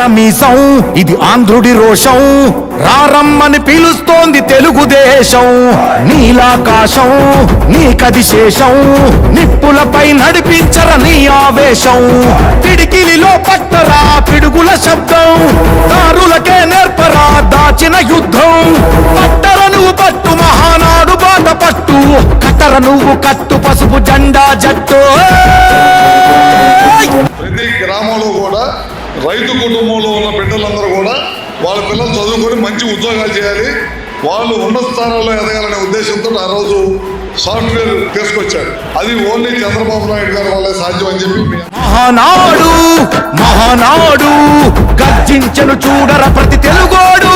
మీసం ఇది ఆంధ్రుడి రోషం రారమ్మని పిలుస్తోంది తెలుగుదేశం నీలాకాశం నీకది శేషం నిప్పులపై నడిపించర నీ ఆవేశం పిడికిలిలో పట్టరా పిడుగుల శబ్దం దారులకే నేర్పరా దాచిన యుద్ధం పట్టర నువ్వు పట్టు మహానాడు బాట పట్టు కట్టర నువ్వు కట్టు పసుపు జెండా జట్టు ప్రతి గ్రామంలో కూడా రైతు కుటుంబంలో ఉన్న బిడ్డలందరూ కూడా వాళ్ళ పిల్లలు చదువుకొని మంచి ఉద్యోగాలు చేయాలి, వాళ్ళు ఉన్నత స్థానాల్లో ఎదగాలనే ఉద్దేశంతో ఆ రోజు సాఫ్ట్వేర్ తీసుకొచ్చారు. అది ఓన్లీ చంద్రబాబు నాయుడు గారి వల్లే సాధ్యం అని చెప్పి మహానాడు మహానాడు గర్జించను చూడర ప్రతి తెలుగోడు